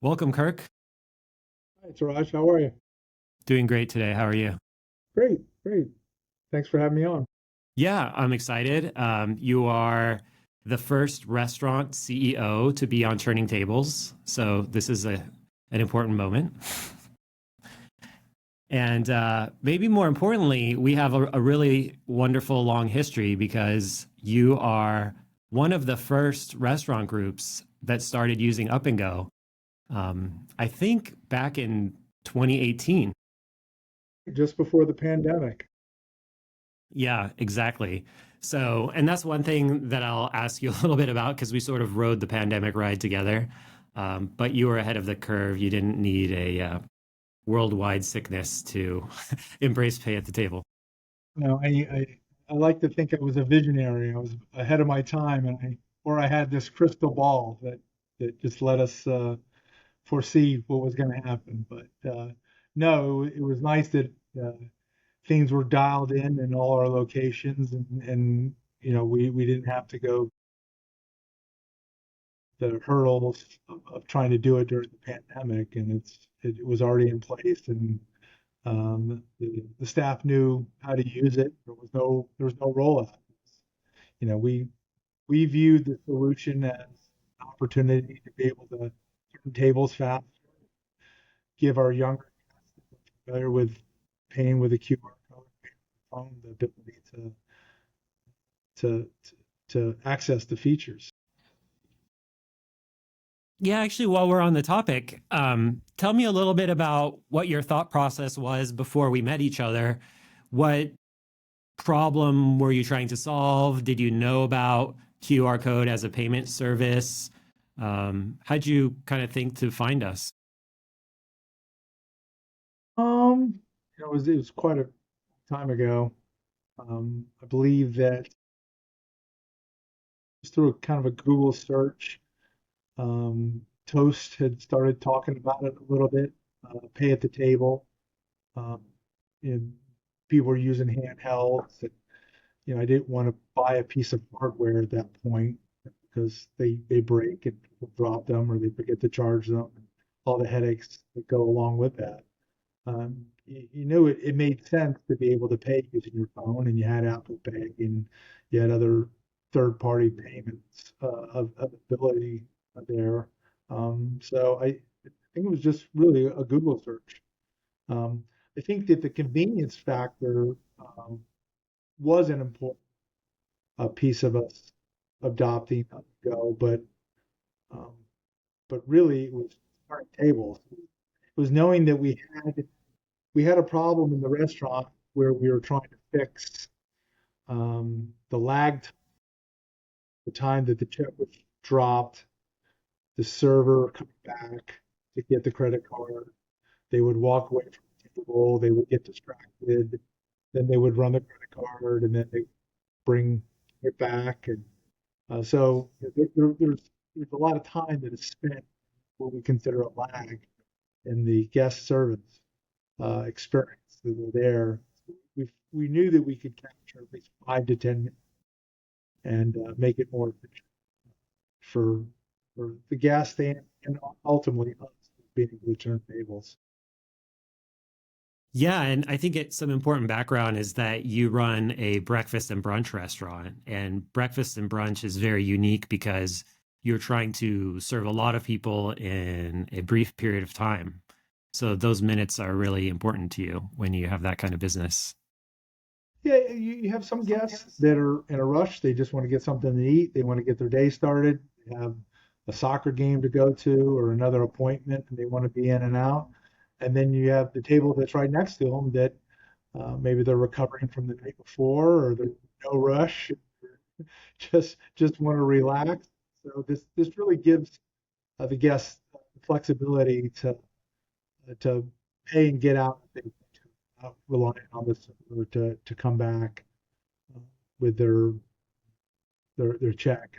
Welcome, Kirk. Hi, Touradj. How are you? Doing great today. How are you? Great, great. Thanks for having me on. Yeah, I'm excited. You are the first restaurant CEO to be on Turning Tables, so this is an important moment. And maybe more importantly, we have a really wonderful long history because you are one of the first restaurant groups that started using Up and Go. I think back in 2018. Just before the pandemic. Yeah, exactly. So, and that's one thing that I'll ask you a little bit about because we sort of rode the pandemic ride together. But you were ahead of the curve. You didn't need a worldwide sickness to embrace pay at the table. No, I like to think I was a visionary. I was ahead of my time, and I had this crystal ball that just let us foresee what was going to happen. But no, it was nice that things were dialed in all our locations, and we didn't have to go the hurdles of trying to do it during the pandemic, and it was already in place, and the staff knew how to use it. There was no rollout. We viewed the solution as an opportunity to be able to turn tables fast, give our younger guests familiar with paying with a QR code, paying with the phone, the ability to to access the features. Yeah, actually, while we're on the topic, tell me a little bit about what your thought process was before we met each other. What problem were you trying to solve? Did you know about QR code as a payment service? How'd you kind of think to find us? It was quite a time ago. I believe that just through a kind of a Google search, Toast had started talking about it a little bit, pay at the table. Um, and people were using handhelds. And, I didn't want to buy a piece of hardware at that point because they break and people drop them or they forget to charge them, and all the headaches that go along with that. You knew it made sense to be able to pay using your phone, and you had Apple Pay and you had other third-party payments of ability there. So I think it was just really a Google search. Um, I think that the convenience factor um, was an important piece of us adopting Go, um, but really it was turning tables. It was knowing that we had a problem in the restaurant where we were trying to fix the lag time, the time that the check was dropped, the server coming back to get the credit card. They would walk away from the table, they would get distracted, then they would run the credit card, and then they bring it back. And there's a lot of time that is spent what we consider a lag in the guest service experience that were there. We knew that we could capture at least 5 to 10 minutes and make it more efficient for the guest and ultimately us being able to turn tables. Yeah, and I think some important background is that you run a breakfast and brunch restaurant, and breakfast and brunch is very unique because you're trying to serve a lot of people in a brief period of time. So those minutes are really important to you when you have that kind of business. Yeah, you have some guests that are in a rush. They just want to get something to eat. They want to get their day started. They have a soccer game to go to or another appointment, and they want to be in and out. And then you have the table that's right next to them that maybe they're recovering from the night before, or they're no rush, just want to relax. So this really gives the guests the flexibility to pay and get out if they relying on the server to come back uh, with their check.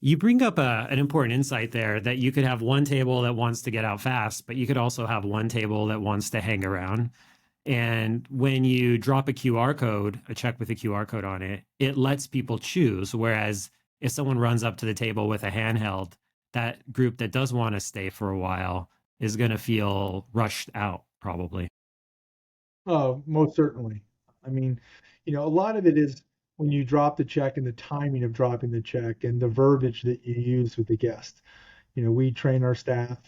You bring up an important insight there that you could have one table that wants to get out fast, but you could also have one table that wants to hang around. And when you drop a QR code, a check with a QR code on it, it lets people choose. Whereas if someone runs up to the table with a handheld, that group that does want to stay for a while is going to feel rushed out, probably. Oh, most certainly. I mean, a lot of it is when you drop the check and the timing of dropping the check and the verbiage that you use with the guest. We train our staff,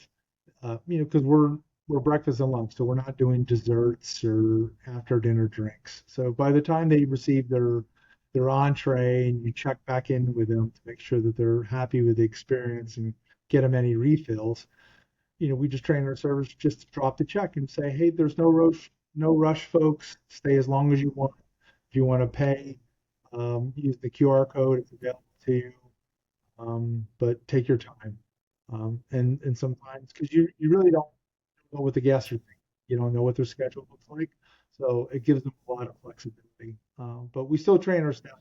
because we're breakfast and lunch, so we're not doing desserts or after dinner drinks. So by the time they receive their entree and you check back in with them to make sure that they're happy with the experience and get them any refills, we just train our servers just to drop the check and say, hey, there's no rush, folks. Stay as long as you want. If you want to pay, use the QR code. It's available to you, but take your time. And sometimes, because you really don't know what the guests are thinking, you don't know what their schedule looks like, so it gives them a lot of flexibility. But we still train our staff,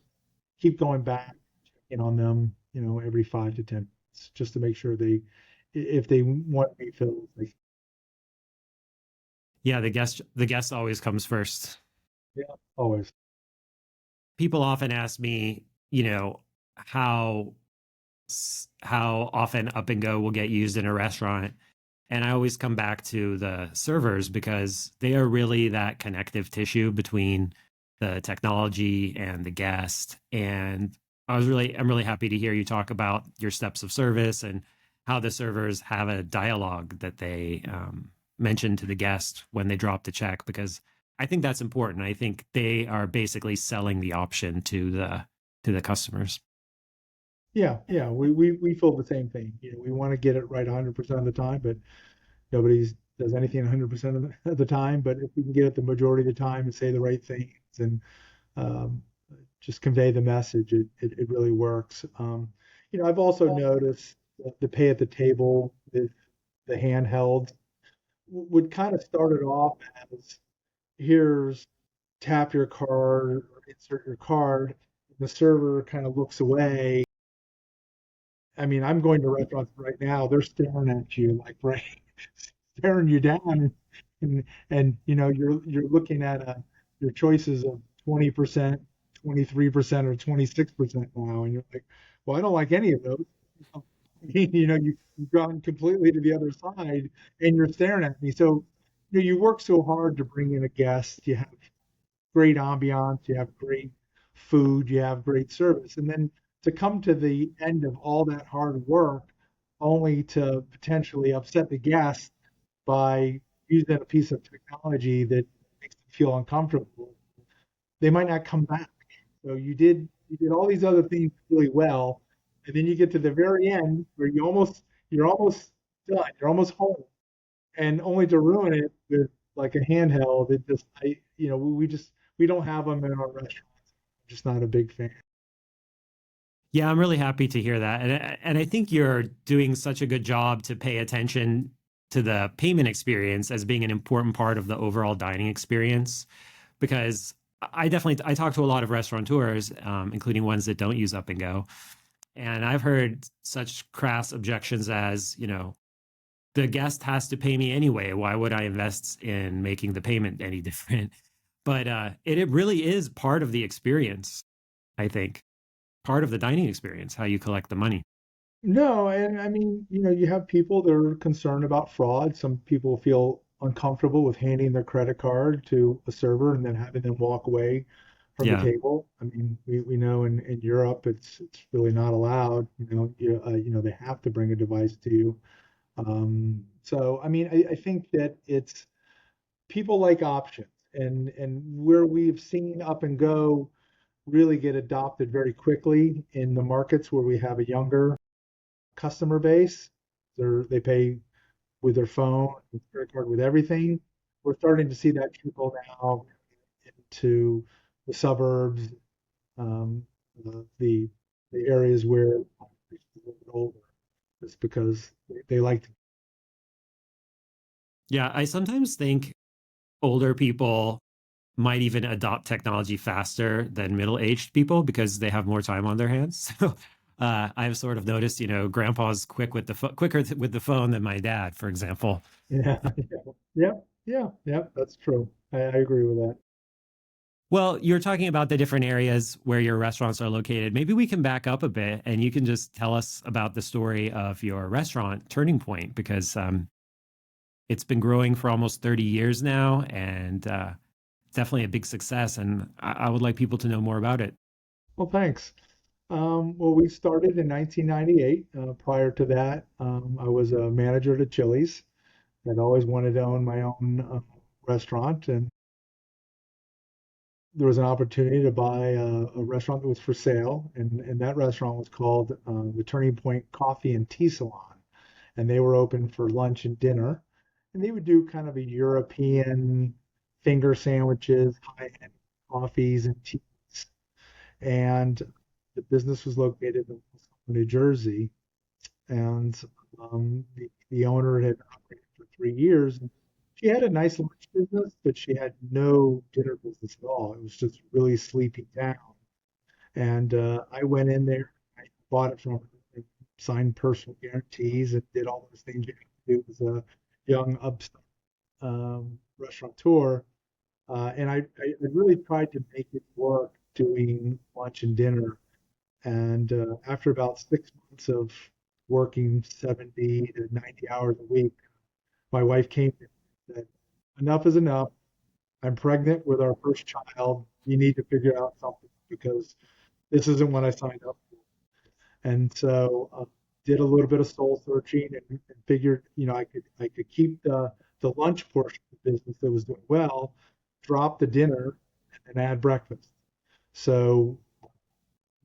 keep going back, checking on them, every 5 to 10 minutes, just to make sure if they want refills, they, Yeah, the guest always comes first. yeah, always. People often ask me, how how often up and go will get used in a restaurant. And I always come back to the servers because they are really that connective tissue between the technology and the guest. And I'm really happy to hear you talk about your steps of service and how the servers have a dialogue that they mention to the guest when they drop the check, because I think that's important. I think they are basically selling the option to the customers. Yeah, yeah, we feel the same thing. We want to get it right 100% of the time, but nobody does anything 100% of the time. But if we can get it the majority of the time and say the right things and um, just convey the message, it really works. I've also noticed that the pay at the table with the handheld would kind of started off as, here's tap your card or insert your card. The server kind of looks away. I mean, I'm going to restaurants right now. They're staring at you like right, staring you down, and you're looking at your choices of 20%, 23%, or 26% now, and you're like, well, I don't like any of those. You've gone completely to the other side, and you're staring at me. So, you work so hard to bring in a guest. You have great ambiance, you have great food, you have great service. And then to come to the end of all that hard work only to potentially upset the guest by using a piece of technology that makes them feel uncomfortable, they might not come back. So you did all these other things really well, and then you get to the very end where you're almost done, you're almost home, and only to ruin it with like a handheld. It just we don't have them in our restaurants. I'm just not a big fan. Yeah, I'm really happy to hear that. And I think you're doing such a good job to pay attention to the payment experience as being an important part of the overall dining experience, because I talk to a lot of restaurateurs, including ones that don't use up and go, and I've heard such crass objections as, the guest has to pay me anyway. Why would I invest in making the payment any different? But it really is part of the experience, I think, part of the dining experience, how you collect the money. No, and I mean, you have people that are concerned about fraud. Some people feel uncomfortable with handing their credit card to a server and then having them walk away from the Yeah. table. I mean, we know in Europe it's really not allowed. They have to bring a device to you. So I mean, I think that it's people like options, and where we've seen up and go really get adopted very quickly in the markets where we have a younger customer base. They pay with their phone, with credit card, with everything. We're starting to see that trickle now into the suburbs, um, the areas where it's a little bit older. It's because they like to. Yeah. I sometimes think older people might even adopt technology faster than middle-aged people because they have more time on their hands. So I've sort of noticed, grandpa's quicker with the phone than my dad, for example. Yeah, yeah, yeah, yeah. That's true. I agree with that. Well, you're talking about the different areas where your restaurants are located. Maybe we can back up a bit and you can just tell us about the story of your restaurant, Turning Point, because it's been growing for almost 30 years now and definitely a big success. And I would like people to know more about it. Well, thanks. Well, we started in 1998. Prior to that, I was a manager at a Chili's. I'd always wanted to own my own restaurant, and there was an opportunity to buy a restaurant that was for sale, and that restaurant was called the Turning Point Coffee and Tea Salon, and they were open for lunch and dinner, and they would do kind of a European finger sandwiches, high-end coffees and teas, and the business was located in New Jersey, and the owner had operated for 3 years. And she had a nice lunch business, but she had no dinner business at all. It was just really sleepy town. And I went in there, I bought it from her, and signed personal guarantees, and did all those things you have to do as a young upstart restaurateur. And I really tried to make it work doing lunch and dinner. And after about 6 months of working 70 to 90 hours a week, my wife came to me and said, enough is enough. I'm pregnant with our first child. You need to figure out something because this isn't what I signed up for. And so did a little bit of soul searching and figured, I could keep the lunch portion of the business that was doing well, drop the dinner, and add breakfast. So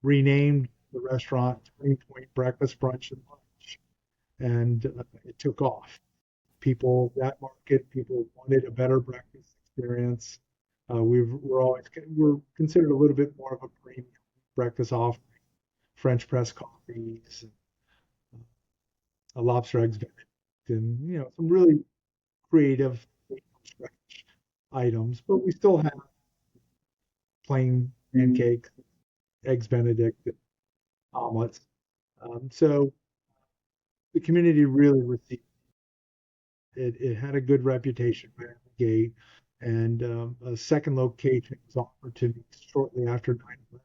renamed the restaurant Turning Point Breakfast, Brunch, and Lunch, and it took off. People wanted a better breakfast experience. We're considered a little bit more of a premium breakfast offering, French press coffees, a lobster eggs Benedict, and some really creative items. But we still have plain pancakes, eggs Benedict, omelets. So the community really received it. It had a good reputation right out the gate, and a second location was offered to me shortly after 9/11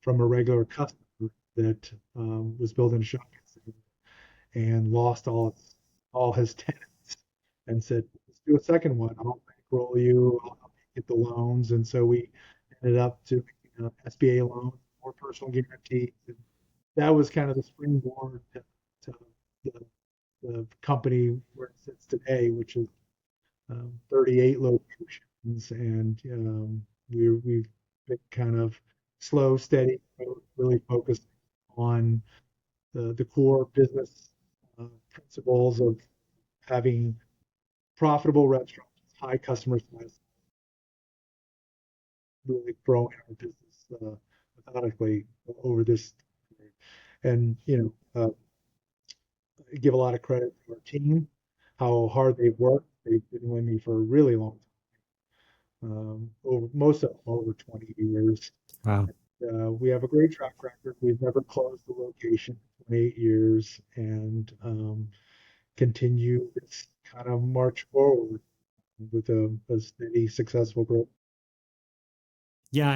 from a regular customer that was building a shopping center and lost all his tenants, and said, "Let's do a second one. I'll bankroll you. I'll help you get the loans." And so we ended up doing SBA loans, more personal guarantees, and that was kind of the springboard to the, the company where it sits today, which is 38 locations, and we've been kind of slow, steady, really focused on the core business principles of having profitable restaurants, high customer satisfaction, really growing our business methodically over this period. And give a lot of credit to our team, how hard they've worked. They've been with me for a really long time, over most of them over 20 years. Wow. We have a great track record. We've never closed the location in 28 years, and continue this kind of march forward with a steady, successful growth. Yeah,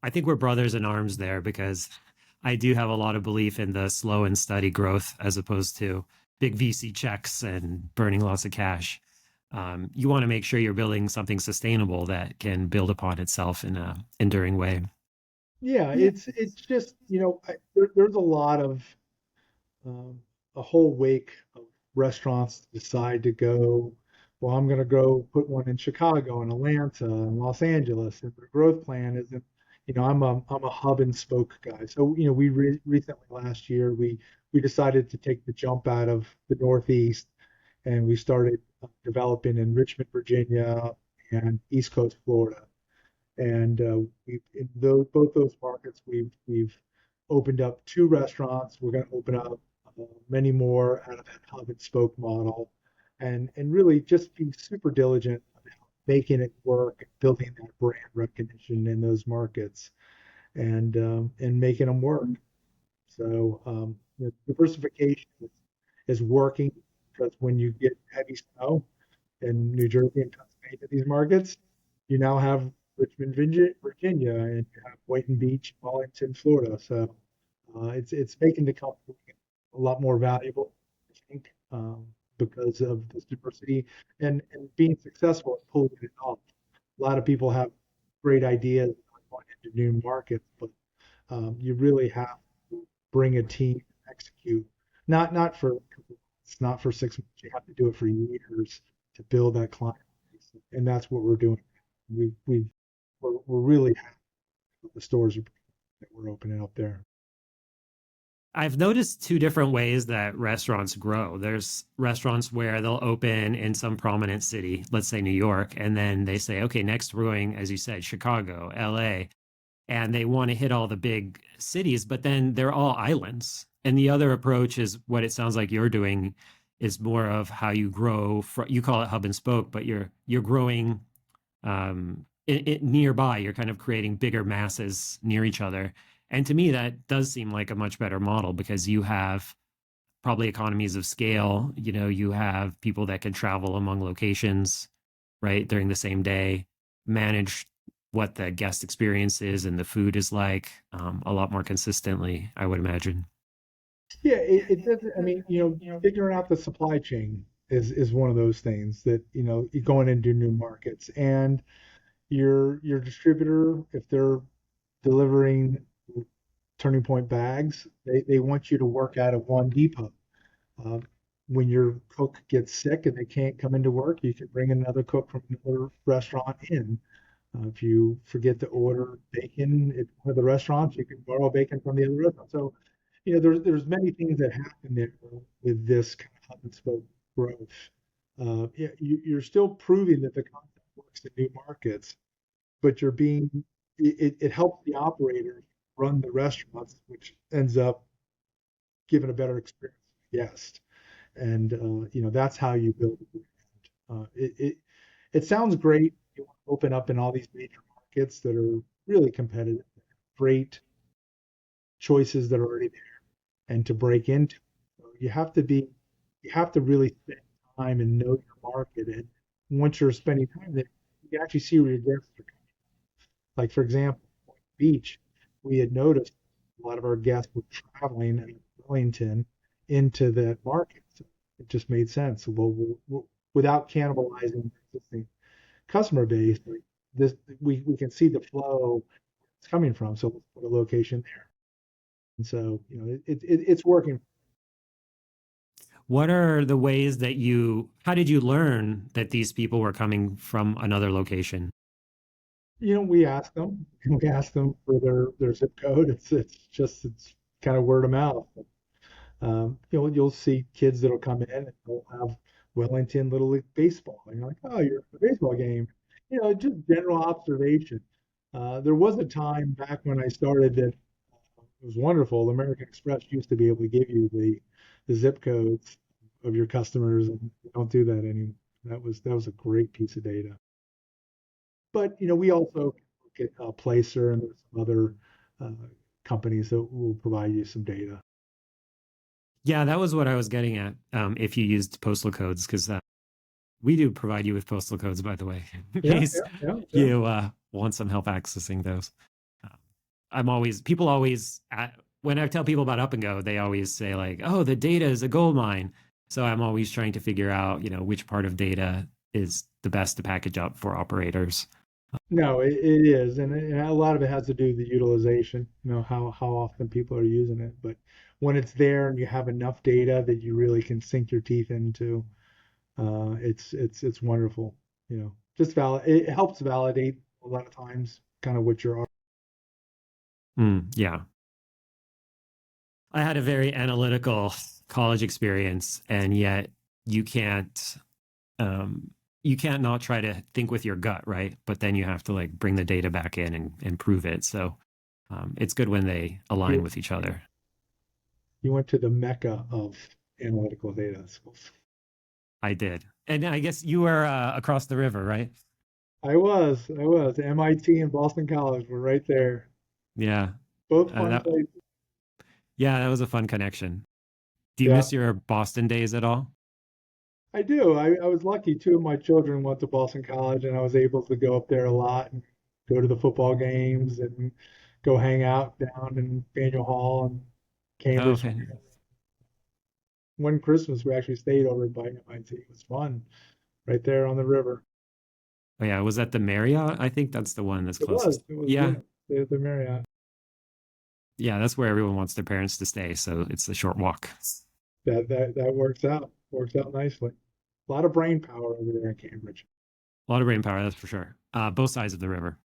I think we're brothers in arms there because I do have a lot of belief in the slow and steady growth as opposed to big VC checks and burning lots of cash. You want to make sure you're building something sustainable that can build upon itself in a enduring way. Yeah, it's just there's a lot of um, a whole wake of restaurants decide to go. Well, I'm going to go put one in Chicago and Atlanta and Los Angeles, and their growth plan isn't. I'm a hub and spoke guy. So recently last year we decided to take the jump out of the Northeast, and we started developing in Richmond, Virginia, and East Coast Florida. And we've in both those markets, we've opened up 2 restaurants. We're going to open up many more out of that hub and spoke model, and really just be super diligent about making it work, building that brand recognition in those markets, and making them work. So the diversification is working because when you get heavy snow in New Jersey and Pennsylvania, these markets, you now have rich Richmond, Virginia, and you have Boynton Beach, Wellington, Florida. So it's making the company a lot more valuable, I think, because of this diversity and being successful at pulling it off. A lot of people have great ideas going into new markets, but you really have to bring a team and execute. Not for a couple months, not for 6 months. You have to do it for years to build that client base, and that's what we're doing. We're really happy with the stores that we're opening up there. I've noticed two different ways that restaurants grow. There's restaurants where they'll open in some prominent city, let's say New York, and then they say, okay, next we're going, as you said, Chicago, LA, and they want to hit all the big cities, but then they're all islands. And the other approach is what it sounds like you're doing is more of how you grow. You call it hub and spoke, but you're growing nearby. You're kind of creating bigger masses near each other. And to me, that does seem like a much better model because you have probably economies of scale. You know, you have people that can travel among locations, right, during the same day, manage what the guest experience is and the food is like a lot more consistently, I would imagine. Yeah, it doesn't. I mean, figuring out the supply chain is one of those things that you're going into new markets, and your distributor, if they're delivering Turning Point bags, they want you to work out of one depot. Uh, when your cook gets sick and they can't come into work, you can bring another cook from another restaurant in. If you forget to order bacon at one of the restaurants, you can borrow bacon from the other restaurant. So, there's many things that happen there with this kind of hub and spoke growth. Yeah, you're still proving that the concept works in new markets, but it helps the operators run the restaurants, which ends up giving a better experience to the guest. And that's how you build a brand. It sounds great. You want to open up in all these major markets that are really competitive, great choices that are already there, and to break into. So you have to really spend time and know your market. And once you're spending time there, you can actually see where your guests are coming. Like for example, Point Beach, we had noticed a lot of our guests were traveling in Wellington into that market. So it just made sense. Well, without cannibalizing the existing customer base, like this we can see the flow it's coming from. So let's put a location there. And so it's working. What are the ways that how did you learn that these people were coming from another location? We ask them. We ask them for their zip code. It's kind of word of mouth. You'll see kids that'll come in and they'll have Wellington Little League baseball, and you're like, oh, you're at the baseball game. Just general observation. There was a time back when I started that it was wonderful. American Express used to be able to give you the zip codes of your customers, and they don't do that anymore. That was a great piece of data. But we also look at Placer and there's some other uh, companies that will provide you some data. Yeah, that was what I was getting at. If you used postal codes, because we do provide you with postal codes, by the way, in Yeah, case yeah, yeah, yeah. you want some help accessing those. Uh, people always, when I tell people about Up and Go, they always say like, oh, the data is a gold mine. So I'm always trying to figure out, which part of data is the best to package up for operators. No, it is, and a lot of it has to do with the utilization. How often people are using it. But when it's there and you have enough data that you really can sink your teeth into, it's wonderful. Just it helps validate a lot of times kind of what you're. Yeah. I had a very analytical college experience, and yet you can't um, you can't not try to think with your gut, right? But then you have to like bring the data back in and prove it. So it's good when they align You with each other. you went to the mecca of analytical data schools. I did, and I guess you were across the river, right? I was. MIT and Boston College were right there. Yeah, Both fun that places. yeah, that was a fun connection. Do you Yeah, miss your Boston days at all? I do. I was lucky. Two of my children went to Boston College, and I was able to go up there a lot. go to the football games and go hang out down in Faneuil Hall and Oh, Cambridge. okay. One Christmas, we actually stayed over by MIT. It was fun right there on the river. Oh, yeah. Was that the Marriott? I think that's the one that's closest. It was, Yeah. yeah, stayed at the Marriott. Yeah. That's where everyone wants their parents to stay. So it's a short walk. That works out nicely. A lot of brain power over there in Cambridge. A lot of brain power, that's for sure. Both sides of the river.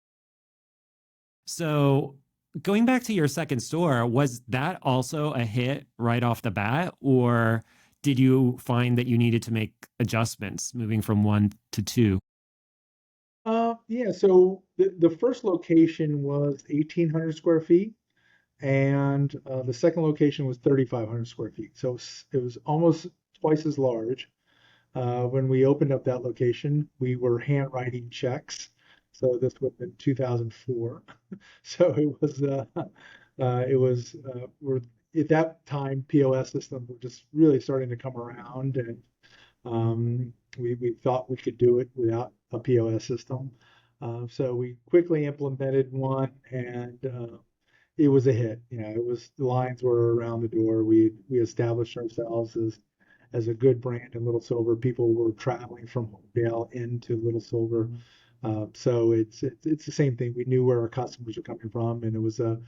So going back to your second store, was that also a hit right off the bat, or did you find that you needed to make adjustments moving from one to two? Yeah, so the first location was 1,800 square feet, and the second location was 3,500 square feet. So it was almost twice as large. When we opened up that location, we were handwriting checks. So this would have been 2004. So we're at that time, POS systems were just really starting to come around, and we thought we could do it without a POS system. So we quickly implemented one, and it was a hit. You know, it was the lines were around the door. We established ourselves as a good brand in Little Silver. People were traveling from Holdale into Little Silver. So it's the same thing. We knew where our customers were coming from, and it was a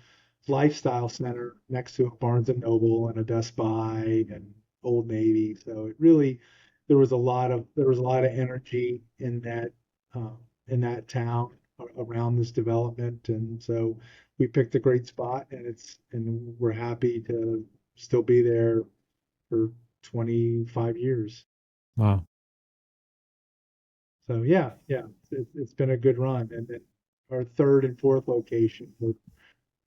lifestyle center next to a Barnes and Noble and a Best Buy and Old Navy. So it really there was a lot of energy in that town around this development, and so we picked a great spot, and we're happy to still be there for 25 years. Wow. So yeah, it's been a good run. And then our third and fourth location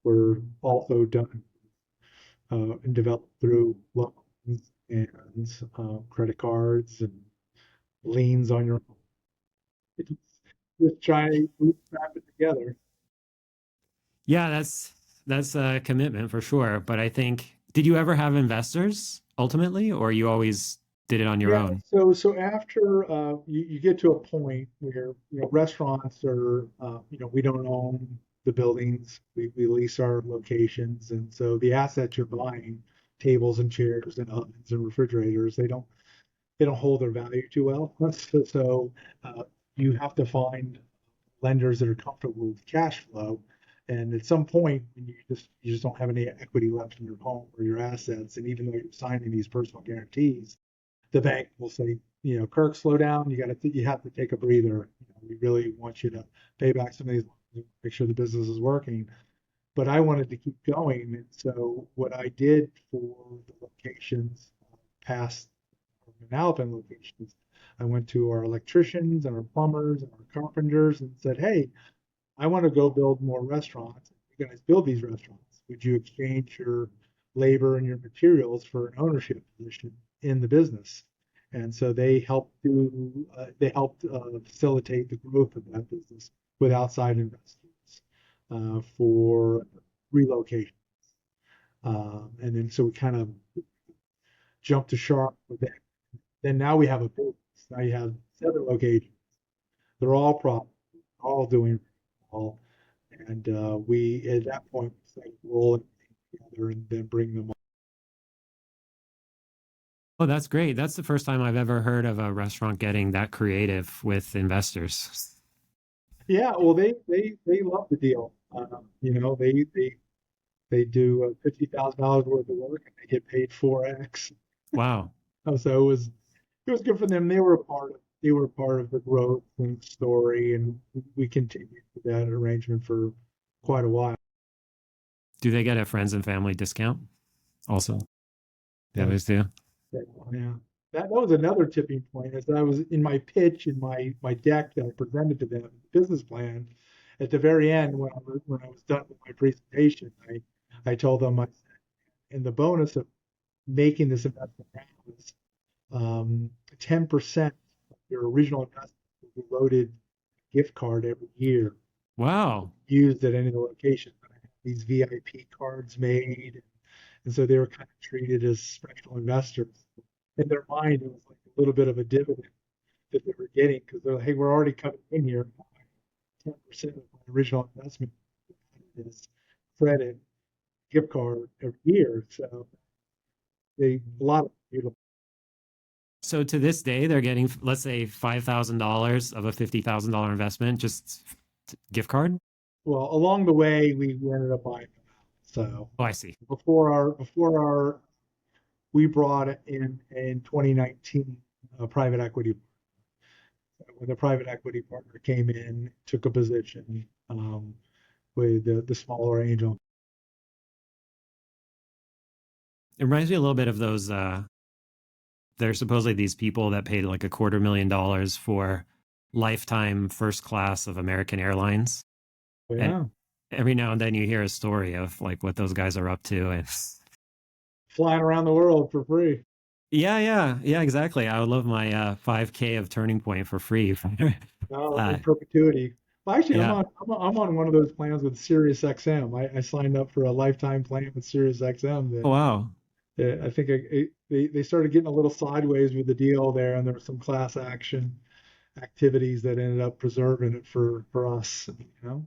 were also done and developed through loans and credit cards and liens on your home. Just trying to bootstrap it together. Yeah, that's a commitment for sure. But I think, did you ever have investors ultimately, or you always did it on your Yeah, own? so after you get to a point where restaurants are we don't own the buildings, we lease our locations, and so the assets you're buying, tables and chairs and ovens and refrigerators, they don't hold their value too well. So you have to find lenders that are comfortable with cash flow. And at some point, when you just don't have any equity left in your home or your assets, and even though you're signing these personal guarantees, the bank will say, Kirk, slow down. You have to take a breather. We really want you to pay back some of these loans, make sure the business is working. But I wanted to keep going, and so what I did for the locations past our Manalapan locations, I went to our electricians and our plumbers and our carpenters and said, "Hey, I want to go build more restaurants. You guys build these restaurants. Would you exchange your labor and your materials for an ownership position in the business?" And so they helped facilitate the growth of that business with outside investors for relocation. And then so we kind of jumped to shark with that. Then now we have a business. Now you have 7 locations. They're all profitable, all doing well. And we, at that point, like roll it together and then bring them on. Oh, that's great. That's the first time I've ever heard of a restaurant getting that creative with investors. Yeah, well, they love the deal. They do $50,000 worth of work and they get paid 4x. Wow. So it was good for them. They were part of the growth and story, and we continued with that arrangement for quite a while. Do they get a friends and family discount also? The Yeah, others do. yeah. That was another tipping point. As I was in my pitch in my deck that I presented to them, the business plan, at the very end when I was done with my presentation, I told them and the bonus of making this investment now is 10% of your original investment will be loaded gift card every year Wow. used at any of the locations. I had these VIP cards made, and so they were kind of treated as special investors. In their mind, it was like a little bit of a dividend that they were getting because they're like, hey, we're already coming in here. 10% of my original investment is credit gift card every year. So a lot of people. So to this day, they're getting, let's say, $5,000 of a $50,000 investment, just gift card. Well, along the way, we ended up buying them out. So Oh, I see. before our we brought in 2019 a private equity. When the private equity partner came in, took a position with the smaller angel. It reminds me a little bit of those. There's supposedly these people that paid like $250,000 for lifetime first class of American Airlines. And Yeah, every now and then you hear a story of like what those guys are up to. And flying around the world for free. yeah, exactly. I would love my 5K of Turning Point for free. No, uh, in perpetuity. Well, actually, yeah. I'm on one of those plans with Sirius XM. I signed up for a lifetime plan with Sirius XM Oh, wow. that I think they started getting a little sideways with the deal there, and there was some class action activities that ended up preserving it for us. You know,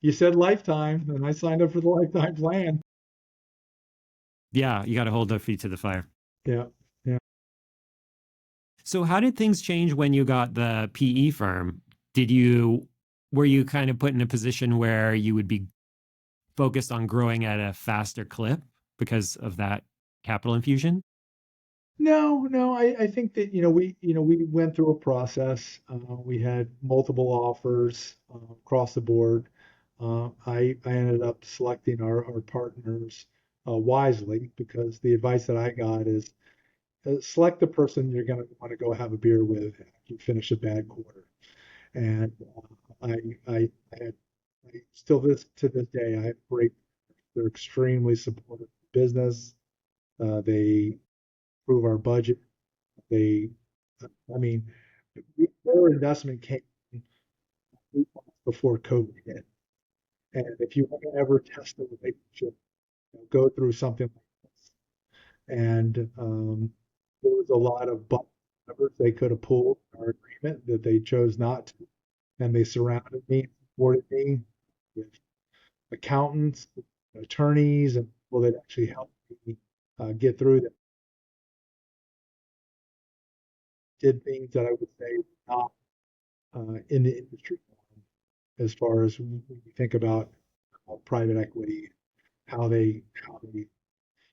you said lifetime, and I signed up for the lifetime plan. Yeah, you got to hold their feet to the fire. Yeah, yeah. So how did things change when you got the PE firm? Did you were you kind of put in a position where you would be focused on growing at a faster clip because of that capital infusion? No, no, I think that, we went through a process. We had multiple offers across the board. I ended up selecting our partners wisely because the advice that I got is select the person you're going to want to go have a beer with after you finish a bad quarter. And I had, still to this day, I have great, they're extremely supportive of business. They approve our budget. They, I mean, their investment came before COVID hit. And if you want to ever test a relationship, go through something like this. And there was a lot of levers they could have pulled in our agreement that they chose not to. And they surrounded me, supported me with accountants, attorneys, and people that actually helped me get through that. Did things that I would say were not in the industry as far as when you think about private equity, how they,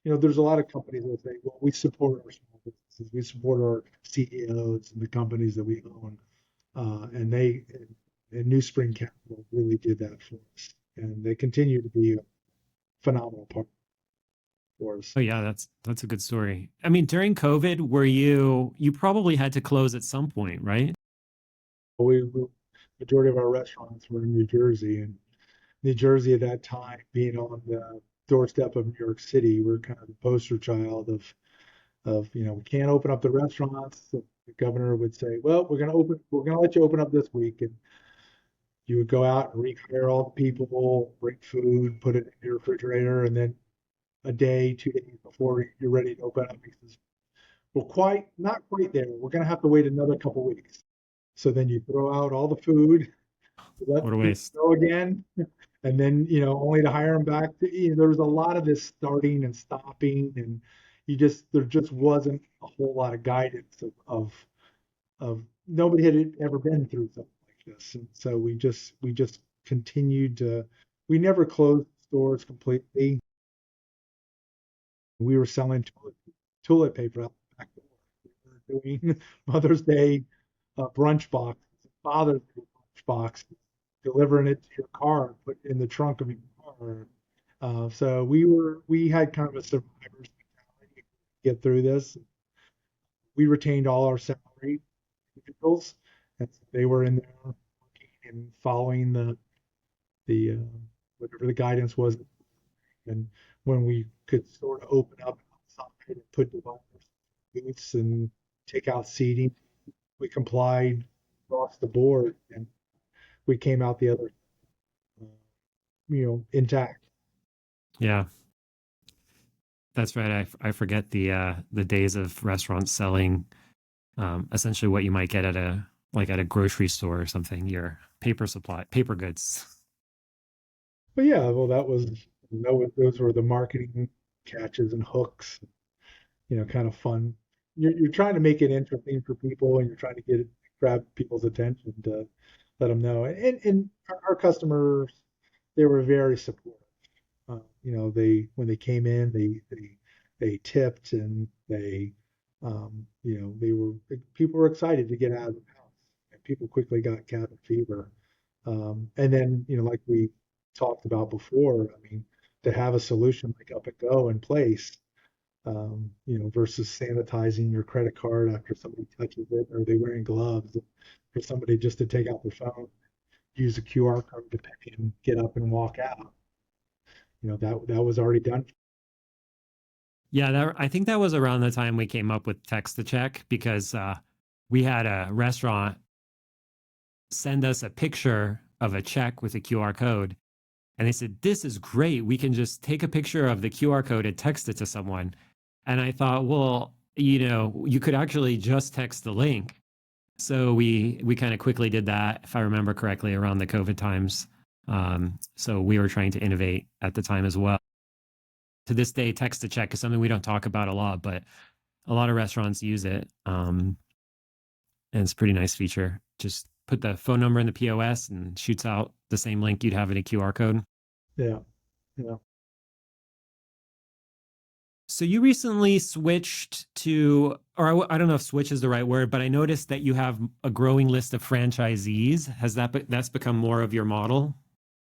there's a lot of companies that say, well, we support our small businesses, we support our CEOs and the companies that we own, and New Spring Capital really did that for us, and they continue to be a phenomenal partner for us. Oh yeah, that's a good story. I mean, during COVID, were you probably had to close at some point, right? We majority of our restaurants were in New Jersey, and New Jersey at that time, being on the doorstep of New York City, we're kind of the poster child of we can't open up the restaurants. So the governor would say, well, we're gonna let you open up this week, and you would go out and rehire all the people, bring food, put it in your refrigerator, and then a day, 2 days before you're ready to open up, he says, we're not quite there. We're gonna have to wait another couple weeks. So then you throw out all the food, let What a people waste. go again, and then only to hire them back. There was a lot of this starting and stopping, and there just wasn't a whole lot of guidance of nobody had ever been through something like this, and so we just continued to. We never closed stores completely. We were selling toilet paper out the back door. We were doing Mother's Day brunch boxes, Father's Day brunch boxes, delivering it to your car, put in the trunk of your car. So we had kind of a survivor's mentality to get through this. We retained all our salary individuals, and so they were in there working and following the whatever the guidance was. And when we could sort of open up outside and put dividers, booths, and take out seating, we complied across the board, and we came out the other, uh, intact. Yeah, that's right. I forget the days of restaurants selling essentially what you might get at like at a grocery store or something, your paper supply, paper goods. But yeah, well, those were the marketing catches and hooks, kind of fun. You're trying to make it interesting for people, and you're trying to grab people's attention to let them know. And our customers, they were very supportive. They when they came in, they tipped, and they were people were excited to get out of the house, and people quickly got cabin fever. And then, like we talked about before, I mean, to have a solution like Up and Go in place, versus sanitizing your credit card after somebody touches it, or they wearing gloves, for somebody just to take out their phone, use a QR code to pay and get up and walk out. That was already done. Yeah, I think that was around the time we came up with text to check because we had a restaurant send us a picture of a check with a QR code. And they said, this is great. We can just take a picture of the QR code and text it to someone. And I thought, well, you could actually just text the link. So we kind of quickly did that, if I remember correctly, around the COVID times. So we were trying to innovate at the time as well. To this day, text to check is something we don't talk about a lot, but a lot of restaurants use it. And it's a pretty nice feature. Just put the phone number in the POS and shoots out the same link you'd have in a QR code. Yeah, yeah. So you recently switched to, or I don't know if switch is the right word, but I noticed that you have a growing list of franchisees. That's become more of your model,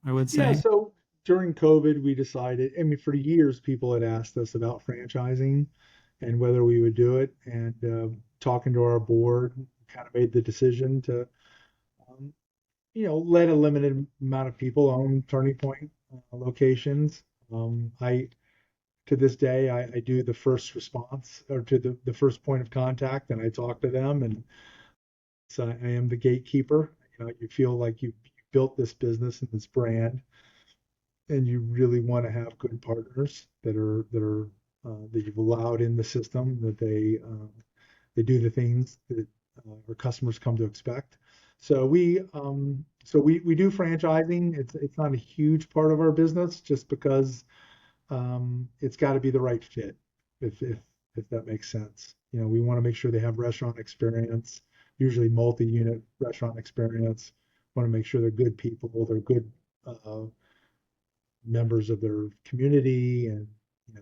I would Yeah, say? so during COVID, we decided, I mean, for years, people had asked us about franchising and whether we would do it. And talking to our board, kind of made the decision to, um, let a limited amount of people own Turning Point locations. To this day, I do the first response, or to the first point of contact, and I talk to them, and so I am the gatekeeper. You feel like you built this business and this brand, and you really want to have good partners that you've allowed in the system, that they do the things that our customers come to expect. So we do franchising. It's not a huge part of our business, just because it's got to be the right fit, if that makes sense. We want to make sure they have restaurant experience, usually multi-unit restaurant experience. Want to make sure they're good people, they're good uh, members of their community, and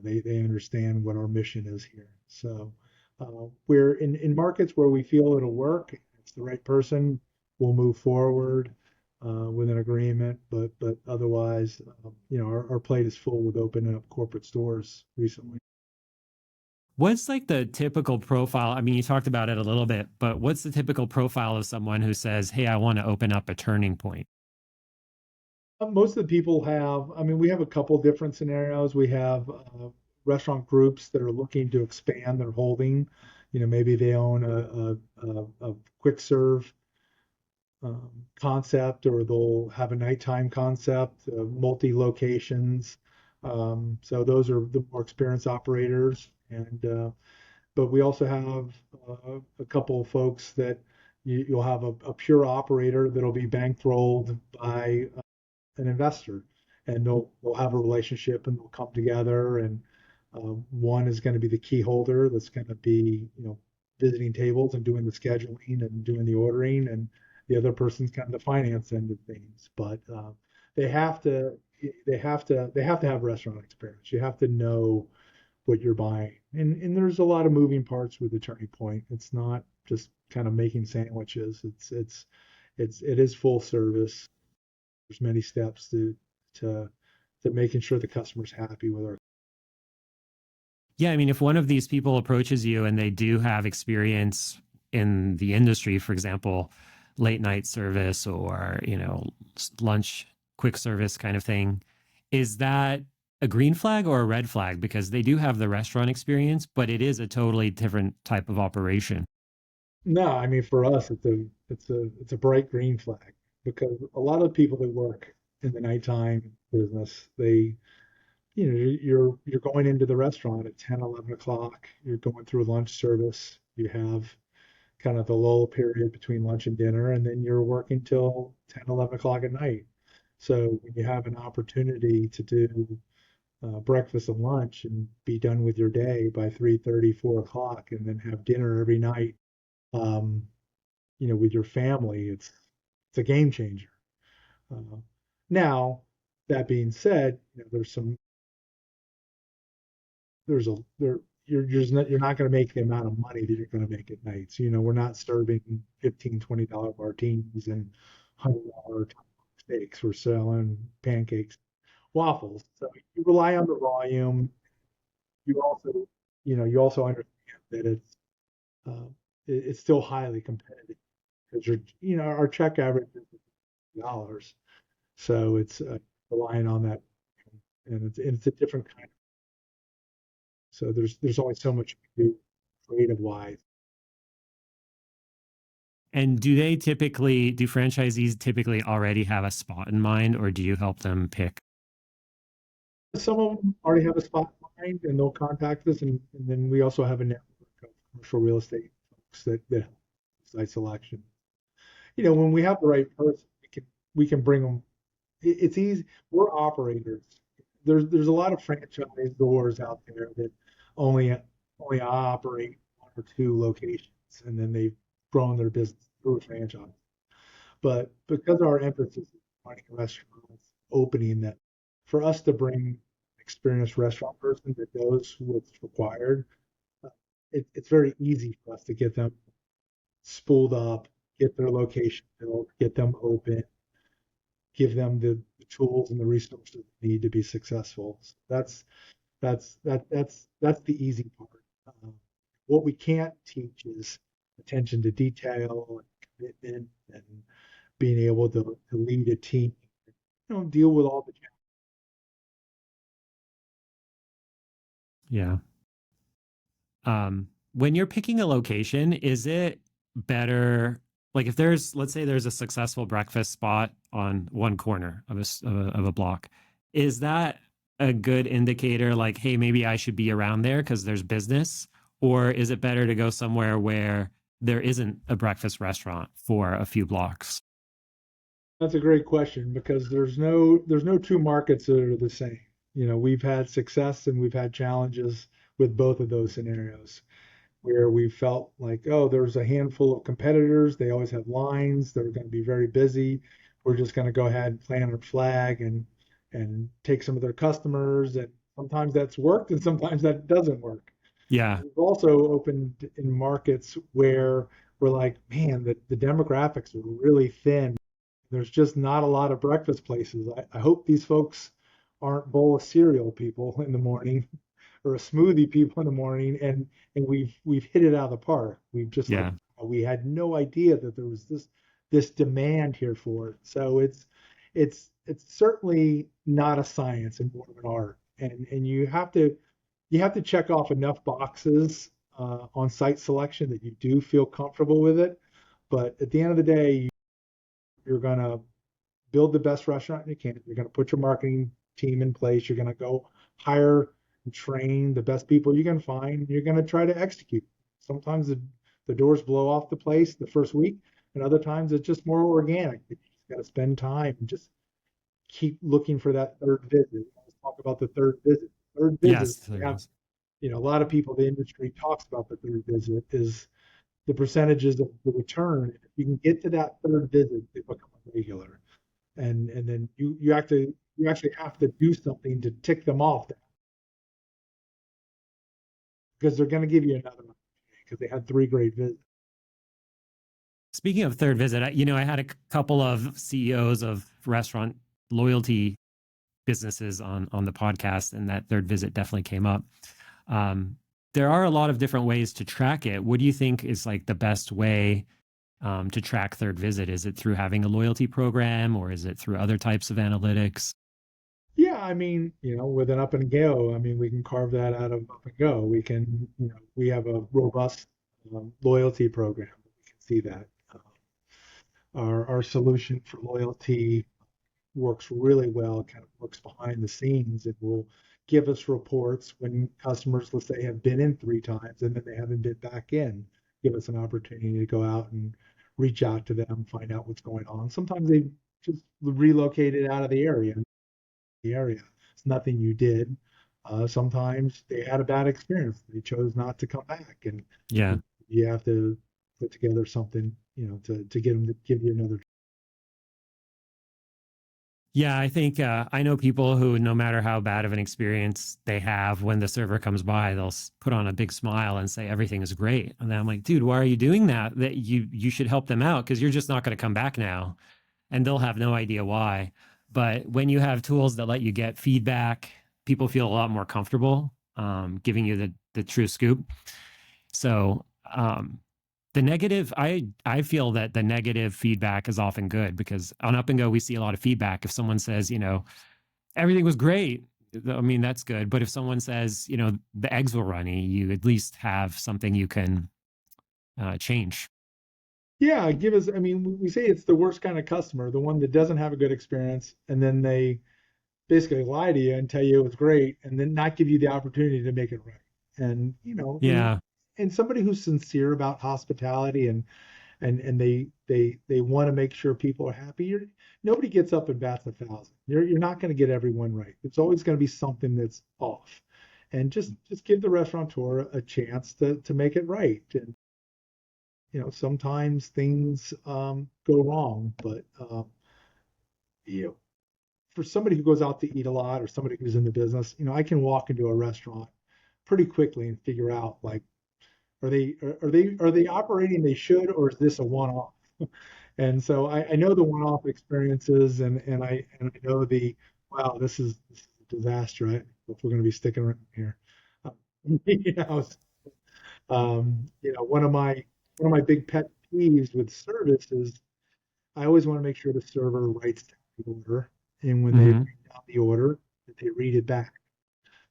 they understand what our mission is here. So we're in markets where we feel it'll work, it's the right person, we'll move forward with an agreement. But otherwise, our plate is full with opening up corporate stores recently. What's like the typical profile? I mean, you talked about it a little bit, but what's the typical profile of someone who says, hey, I want to open up a Turning Point? Most of the people have, I mean, we have a couple different scenarios. We have restaurant groups that are looking to expand their holding. Maybe they own a quick serve concept, or they'll have a nighttime concept, multi locations. So those are the more experienced operators. But we also have a couple of folks that you'll have a pure operator that'll be bankrolled by an investor, and they'll have a relationship, and they'll come together. And one is going to be the key holder that's going to be, visiting tables and doing the scheduling and doing the ordering, and the other person's kind of the finance end of things. But they have to they have to have restaurant experience. You have to know what you're buying, and there's a lot of moving parts with the Turning Point. It's not just kind of making sandwiches. It is full service. There's many steps to making sure the customer's happy with our. Yeah, I mean, if one of these people approaches you and they do have experience in the industry, for example, late night service or, lunch quick service kind of thing, is that a green flag or a red flag? Because they do have the restaurant experience, but it is a totally different type of operation. No, I mean, for us, it's a bright green flag, because a lot of the people that work in the nighttime business, you're going into the restaurant at 10, 11 o'clock. You're going through lunch service. You have kind of the lull period between lunch and dinner, and then you're working till 10, 11 o'clock at night. So when you have an opportunity to do breakfast and lunch and be done with your day by 3:30, 4 o'clock, and then have dinner every night, um, with your family, it's a game changer. Uh, Now, that being said, there's a there you're not going to make the amount of money that you're going to make at nights. We're not serving $15, $20 martinis and $100 steaks. We're selling pancakes, waffles. So you rely on the volume. You also, you also understand that uh, it's still highly competitive because our check average is $dollars. So it's relying on that, and it's a different kind. So there's only so much you can do creative wise. And do franchisees typically already have a spot in mind, or do you help them pick? Some of them already have a spot in mind, and they'll contact us, and then we also have a network of commercial real estate folks that help with site selection. When we have the right person, we can bring them. It's easy. We're operators. There's a lot of franchise doors out there that only only operate one or two locations, and then they've grown their business through a franchise. But because our emphasis is running restaurants, opening them, for us to bring an experienced restaurant person that knows what's required, uh, it's very easy for us to get them spooled up, get their location built, get them open, give them the tools and the resources they need to be successful. So that's the easy part. What we can't teach is attention to detail and commitment and being able to lead a team, deal with all the challenges. Yeah. When you're picking a location, is it better, like if let's say there's a successful breakfast spot on one corner of a block, is that a good indicator like, hey, maybe I should be around there because there's business? Or is it better to go somewhere where there isn't a breakfast restaurant for a few blocks? That's a great question because there's no two markets that are the same. We've had success and we've had challenges with both of those scenarios where we felt like, oh, there's a handful of competitors. They always have lines. They're going to be very busy. We're just going to go ahead and plant our flag and take some of their customers. And sometimes that's worked and sometimes that doesn't work. Yeah. We've also opened in markets where we're like, man, the demographics are really thin. There's just not a lot of breakfast places. I hope these folks aren't bowl of cereal people in the morning or a smoothie people in the morning, and we've hit it out of the park. We've just like Yeah. we had no idea that there was this demand here for it. So it's certainly not a science and more of an art, and you have to check off enough boxes on site selection that you do feel comfortable with it. But at the end of the day, you're going to build the best restaurant you can. You're going to put your marketing team in place. You're going to go hire and train the best people you can find. You're going to try to execute. Sometimes the doors blow off the place the first week, and other times it's just more organic. You just got to spend time and just keep looking for that third visit. Let's talk about the third visit. Third visit, Yes. we There it have, is. a lot of people in the industry talks about the third visit is the percentages of the return. If you can get to that third visit, they become a regular. And then you actually have to do something to tick them off because they're going to give you another one because they had three great visits. Speaking of third visit, I had a couple of CEOs of restaurant loyalty businesses on the podcast, and that third visit definitely came up. Um, there are a lot of different ways to track it. What do you think is like the best way to track third visit? Is it through having a loyalty program, or is it through other types of analytics? Yeah, I mean, with an up and go, I mean, we can carve that out of up and go. We have a robust loyalty program. We can see that. Our solution for loyalty works really well, kind of works behind the scenes. It will give us reports when customers, let's say, have been in 3 times and then they haven't been back in. give us an opportunity to go out and reach out to them, find out what's going on. Sometimes they just relocated out of the area. It's nothing you did. Sometimes they had a bad experience. They chose not to come back, and Yeah. you have to put together something, to get them to give you another. Yeah, I think I know people who, no matter how bad of an experience they have, when the server comes by, they'll put on a big smile and say everything is great. And then I'm like, dude, why are you doing that? That you should help them out because you're just not going to come back now, and they'll have no idea why. But when you have tools that let you get feedback, people feel a lot more comfortable giving you the true scoop. So the negative, I feel that the negative feedback is often good because on Up and Go we see a lot of feedback. If someone says, everything was great, I mean that's good. But if someone says, the eggs were runny, you at least have something you can change. Yeah, give us. I mean, we say it's the worst kind of customer, the one that doesn't have a good experience, and then they basically lie to you and tell you it was great, and then not give you the opportunity to make it right. And Yeah. and somebody who's sincere about hospitality and they want to make sure people are happy. Nobody gets up and bats 1,000. You're not going to get everyone right. It's always going to be something that's off, and just give the restaurateur a chance to make it right. And sometimes things go wrong, but you know, for somebody who goes out to eat a lot or somebody who's in the business, I can walk into a restaurant pretty quickly and figure out, like, are they operating they should, or is this a one-off? And so I know the one-off experiences, and I know wow, this is a disaster. If we're going to be sticking around here. Uh, you know, one of my big pet peeves with service is I always want to make sure the server writes down the order, and when they Hmm. write down the order, that they read it back.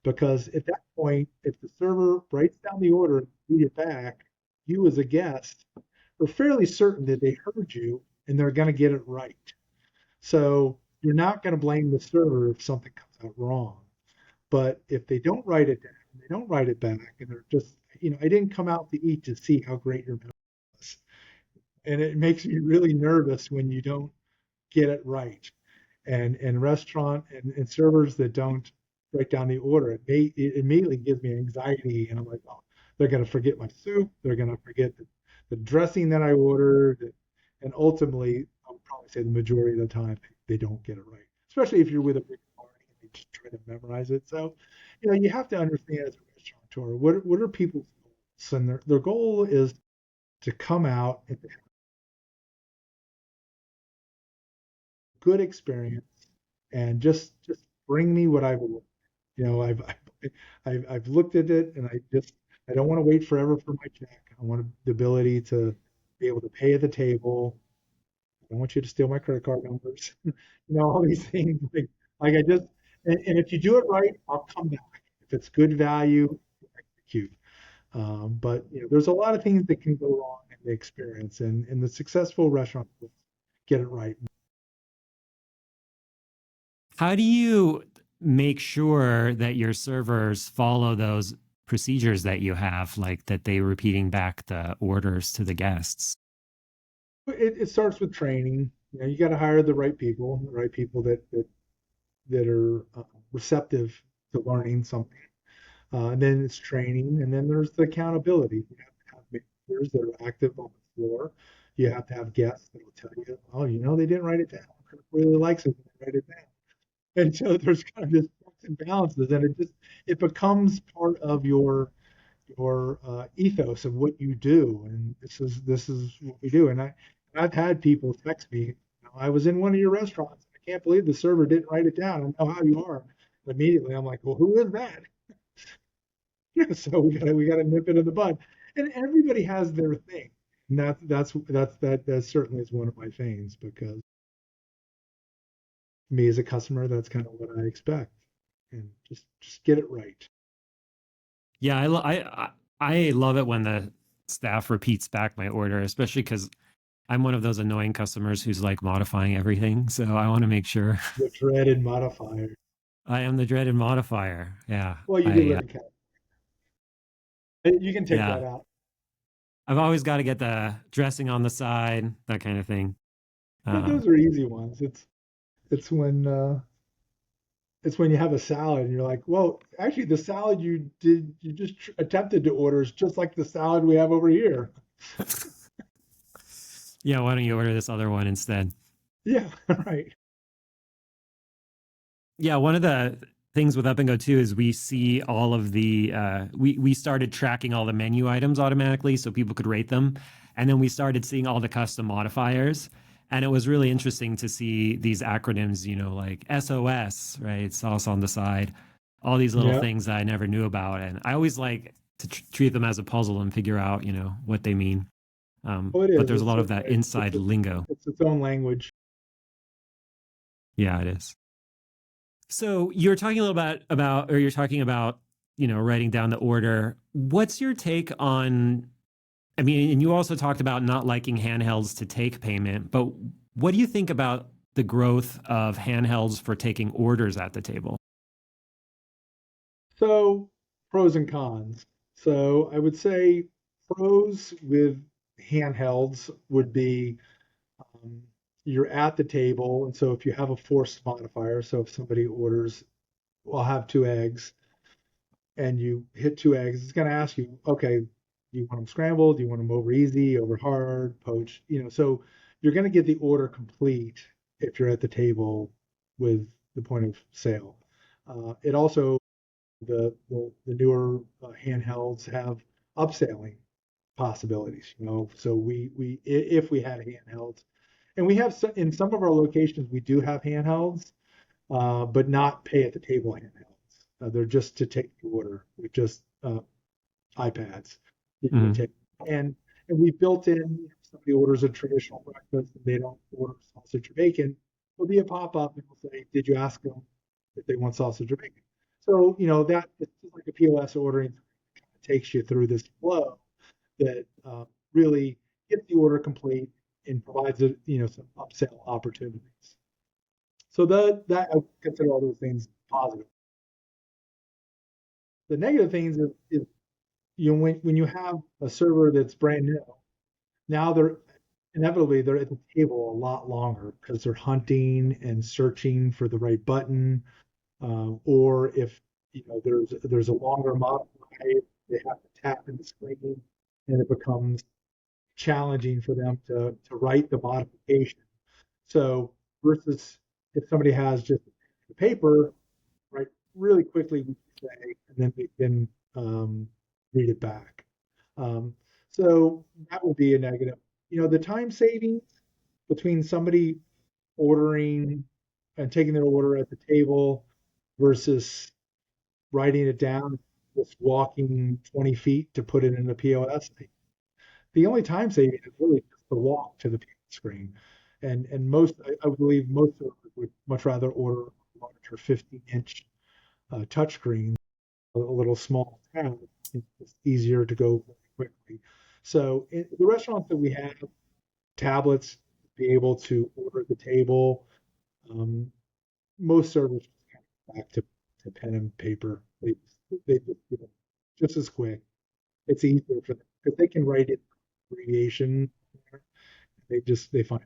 Because at that point, if the server writes down the order and read it back, you as a guest are fairly certain that they heard you and they're going to get it right. So you're not going to blame the server if something comes out wrong. But if they don't write it down, they don't write it back, and they're just, I didn't come out to eat to see how great your meal was. And it makes me really nervous when you don't get it right. And restaurant and servers that don't write down the order, it immediately gives me anxiety, and I'm like, oh, they're going to forget my soup, they're going to forget the dressing that I ordered, and ultimately, I'll probably say the majority of the time they don't get it right, especially if you're with a big party and they just try to memorize it. So, you have to understand as a restaurateur, what are people's goals, and their goal is to come out and to have a good experience and just bring me what I've ordered. I've looked at it, and I don't want to wait forever for my check. I want the ability to be able to pay at the table. I don't want you to steal my credit card numbers. All these things. Like I just and if you do it right, I'll come back. If it's good value, execute. But there's a lot of things that can go wrong in the experience, and the successful restaurant will get it right. How do you make sure that your servers follow those procedures that you have, like that they repeating back the orders to the guests? It starts with training. You got to hire the right people that are receptive to learning something. And then it's training, and then there's the accountability. You have to have managers that are active on the floor. You have to have guests that will tell you, oh, they didn't write it down. Kirk really likes it when they write it down. And so there's kind of this checks and balances, and it becomes part of your ethos of what you do, and this is what we do. And I've had people text me, I was in one of your restaurants. I can't believe the server didn't write it down. I know how you are. Immediately, I'm like, well, who is that? So we gotta nip it in the bud. And everybody has their thing. And that certainly is one of my things, because me as a customer, that's kind of what I expect. And just get it right. Yeah, I love it when the staff repeats back my order, especially because I'm one of those annoying customers who's like modifying everything. So I want to make sure The dreaded modifier. I am the dreaded modifier. Yeah, Well, you do I live in California. You can take yeah. that out. I've always got to get the dressing on the side, that kind of thing. Um, Those are easy ones. It's when it's when you have a salad and you're like, well, actually, the salad you just attempted to order is just like the salad we have over here. yeah, why don't you order this other one instead? Yeah, right. Yeah, one of the things with Up and Go too is we see all of the we started tracking all the menu items automatically so people could rate them, and then we started seeing all the custom modifiers, and it was really interesting to see these acronyms, like SOS, right, sauce on the side, all these little Yeah. things that I never knew about, and I always like to treat them as a puzzle and figure out what they mean. Oh, it But is. there's a It's lot of a, that inside lingo. it's its own language. Yeah, it is. So you're talking a little bit about, or you're talking about, writing down the order. What's your take on, I mean, and you also talked about not liking handhelds to take payment, but what do you think about the growth of handhelds for taking orders at the table? So pros and cons. So I would say pros with handhelds would be um, you're at the table, and so if you have a forced modifier, so if somebody orders, "I'll have 2 eggs," and you hit 2 eggs, it's going to ask you, okay, do you want them scrambled? Do you want them over easy, over hard, poached? So you're going to get the order complete if you're at the table with the point of sale. It also the newer handhelds have upselling possibilities. So if we had handhelds, and we have in some of our locations we do have handhelds, but not pay at the table handhelds. They're just to take the order with just iPads that you can Mhm. take. And and we built in if somebody orders a traditional breakfast and they don't order sausage or bacon, there'll be a pop-up and will say, "Did you ask them if they want sausage or bacon?" So that it's just like a POS ordering kind of takes you through this flow that really gets the order complete and provides some upsell opportunities. So that I would consider all those things positive. The negative things is when you have a server that's brand new, now they're at the table a lot longer because they're hunting and searching for the right button, or if there's a longer modifier, they have to tap in the screen, and it becomes challenging for them to write the modification. So versus if somebody has just the paper, right, really quickly we can say, and then we can read it back. Um, so that would be a negative. The time savings between somebody ordering and taking their order at the table versus writing it down, just walking 20 feet to put it in the POS. The only time saving is really just the walk to the screen. And I believe most of us would much rather order a larger 15-inch touchscreen, a little small tab. It's easier to go very quickly. So the restaurants that we have tablets to be able to order at the table, um, most servers just kind of go back to pen and paper. They just as quick. It's easier for them because they can write it abbreviation. They find.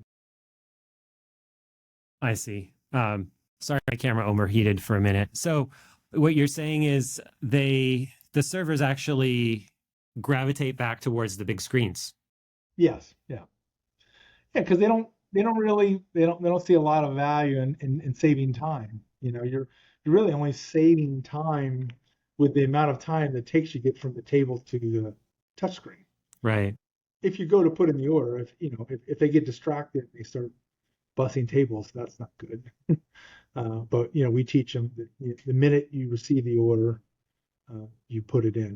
I see. Sorry, my camera overheated for a minute. So what you're saying is the servers actually gravitate back towards the big screens. Yes, yeah. Yeah, because they don't see a lot of value in saving time. You're really only saving time with the amount of time that it takes you to get from the table to the touchscreen. Right. If you go to put in the order, if they get distracted, they start bussing tables. That's not good. But we teach them that the minute you receive the order, you put it in.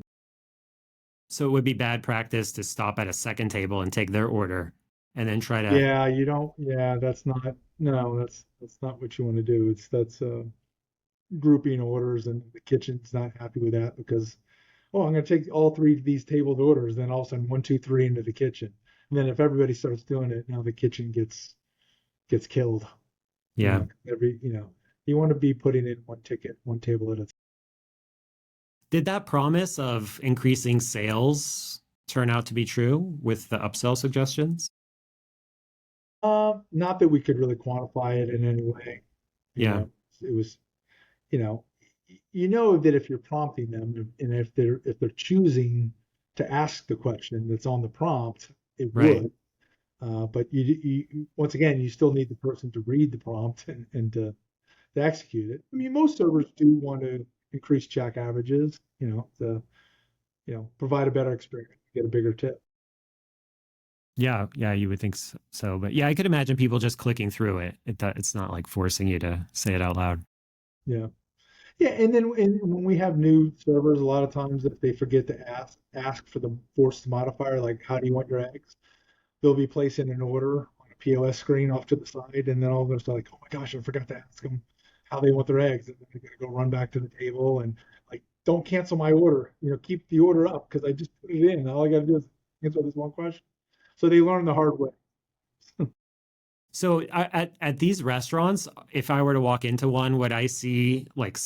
So it would be bad practice to stop at a second table and take their order and then try to, Yeah, you don't. Yeah, that's not. No, that's not what you want to do. That's grouping orders, and the kitchen's not happy with that because, oh, I'm going to take all three of these tabled orders, then all of a sudden one, two, three into the kitchen, and then if everybody starts doing it, now the kitchen gets killed. yeah. You want to be putting in one ticket, one table at a time. Did that promise of increasing sales turn out to be true with the upsell suggestions? Not that we could really quantify it in any way. You Yeah, know, it was, you know, you know that if you're prompting them and if they're choosing to ask the question that's on the prompt, it right. would. But once again, you still need the person to read the prompt and to execute it. I mean, most servers do want to increase check averages, to provide a better experience, get a bigger tip. Yeah, yeah, you would think so. But yeah, I could imagine people just clicking through it. It's not like forcing you to say it out loud. Yeah. Yeah, and then when we have new servers, a lot of times if they forget to ask for the forced modifier, like how do you want your eggs, they'll be placing an order on a POS screen off to the side, and then all of us are like, oh my gosh, I forgot to ask them how they want their eggs, and then they gotta go run back to the table and like, don't cancel my order, keep the order up because I just put it in. All I gotta do is answer this one question. So they learn the hard way. So at these restaurants, if I were to walk into one, would I see like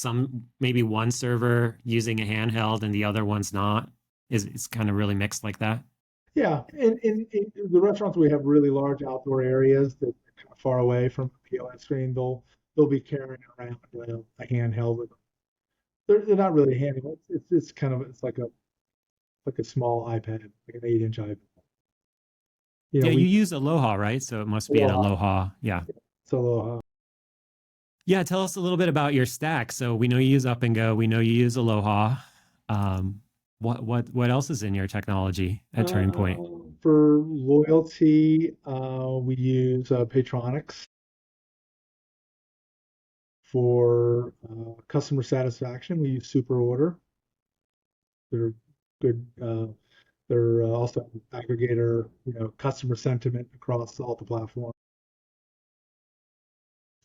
maybe one server using a handheld and the other one's not? Is it's kind of really mixed like that? Yeah, and in the restaurants we have really large outdoor areas that are kind of far away from the POS screen. They'll be carrying around a handheld with them. They're not really a handheld. It's kind of it's like a small iPad, like an 8-inch iPad. Yeah, you We use Aloha, right? So it must be an Aloha, Aloha. Yeah. it's Aloha. Yeah, tell us a little bit about your stack. So we know you use Up and Go. We know you use Aloha. Um, what else is in your technology at Turning Point? For loyalty, we use Patronics. For customer satisfaction, we use Super Order. They're good. They're also aggregator, customer sentiment across all the platforms.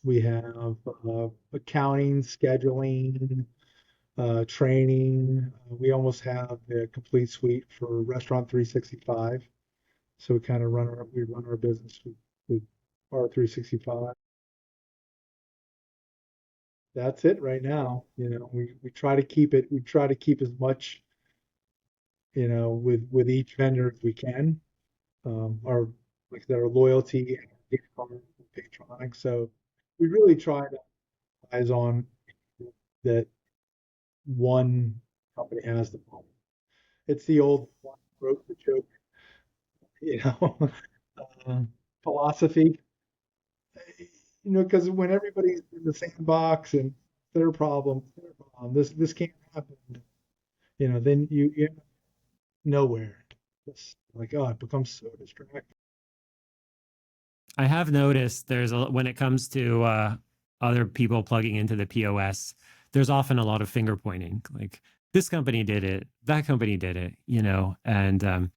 We have accounting, scheduling, training. We almost have the complete suite for Restaurant 365. So we kind of run our business with R365. That's it right now. We try to keep as much, with each vendor as we can. Our like I said, our loyalty and our gift card and Patronic. So we really try to eyes on that one company has the problem. It's the old one throat to choke, you know, uh, philosophy. Because when everybody's in the same box and their problem, this can't happen. Then you're nowhere. It's like, oh, it becomes so distracting. I have noticed when it comes to other people plugging into the POS, there's often a lot of finger pointing. Like this company did it, that company did it, and